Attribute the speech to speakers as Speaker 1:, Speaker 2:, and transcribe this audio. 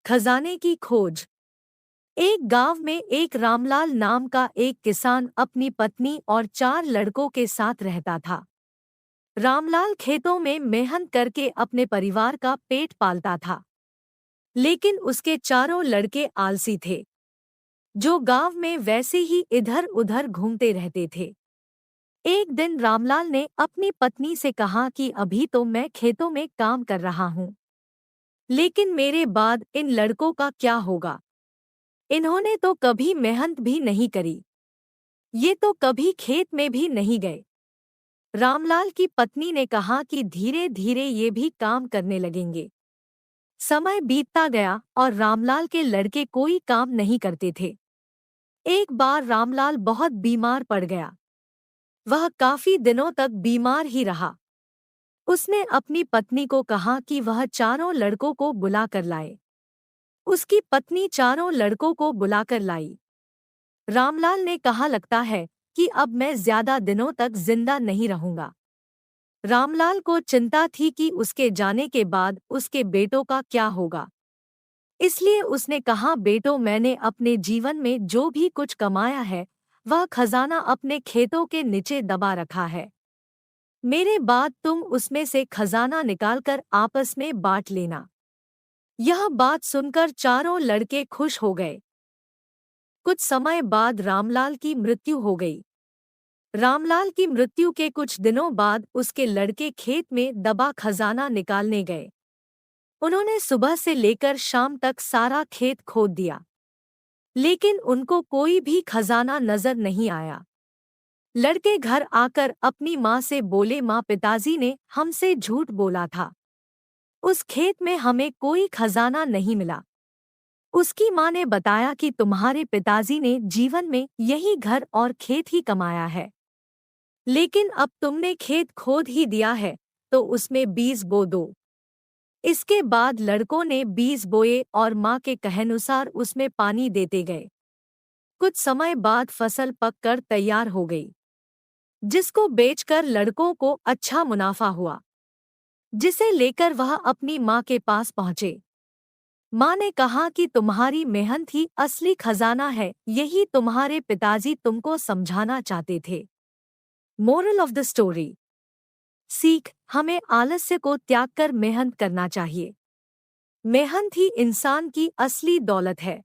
Speaker 1: खजाने की खोज। एक गांव में एक रामलाल नाम का एक किसान अपनी पत्नी और 4 लड़कों के साथ रहता था। रामलाल खेतों में मेहनत करके अपने परिवार का पेट पालता था, लेकिन उसके चारों लड़के आलसी थे, जो गांव में वैसे ही इधर-उधर घूमते रहते थे। एक दिन रामलाल ने अपनी पत्नी से कहा कि अभी तो मैं खेतों में काम कर रहा हूँ, लेकिन मेरे बाद इन लड़कों का क्या होगा? इन्होंने तो कभी मेहनत भी नहीं करी, ये तो कभी खेत में भी नहीं गए। रामलाल की पत्नी ने कहा कि धीरे धीरे ये भी काम करने लगेंगे। समय बीतता गया और रामलाल के लड़के कोई काम नहीं करते थे। एक बार रामलाल बहुत बीमार पड़ गया। वह काफी दिनों तक बीमार ही रहा। उसने अपनी पत्नी को कहा कि वह चारों लड़कों को बुलाकर लाए। उसकी पत्नी चारों लड़कों को बुलाकर लाई। रामलाल ने कहा, लगता है कि अब मैं ज्यादा दिनों तक जिंदा नहीं रहूंगा। रामलाल को चिंता थी कि उसके जाने के बाद उसके बेटों का क्या होगा। इसलिए उसने कहा, बेटों, मैंने अपने जीवन में जो भी कुछ कमाया है वह खजाना अपने खेतों के नीचे दबा रखा है। मेरे बाद तुम उसमें से खजाना निकालकर आपस में बांट लेना। यह बात सुनकर चारों लड़के खुश हो गए। कुछ समय बाद रामलाल की मृत्यु हो गई। रामलाल की मृत्यु के कुछ दिनों बाद उसके लड़के खेत में दबा खजाना निकालने गए। उन्होंने सुबह से लेकर शाम तक सारा खेत खोद दिया, लेकिन उनको कोई भी खजाना नजर नहीं आया। लड़के घर आकर अपनी माँ से बोले, माँ, पिताजी ने हमसे झूठ बोला था। उस खेत में हमें कोई खजाना नहीं मिला। उसकी माँ ने बताया कि तुम्हारे पिताजी ने जीवन में यही घर और खेत ही कमाया है, लेकिन अब तुमने खेत खोद ही दिया है तो उसमें बीज बो दो। इसके बाद लड़कों ने बीज बोए और माँ के कहानुसार उसमें पानी देते गए। कुछ समय बाद फसल पककर तैयार हो गई, जिसको बेचकर लड़कों को अच्छा मुनाफा हुआ, जिसे लेकर वह अपनी माँ के पास पहुँचे। माँ ने कहा कि तुम्हारी मेहनत ही असली खजाना है, यही तुम्हारे पिताजी तुमको समझाना चाहते थे। Moral of the story. सीख, हमें आलस्य को त्याग कर मेहनत करना चाहिए। मेहनत ही इंसान की असली दौलत है।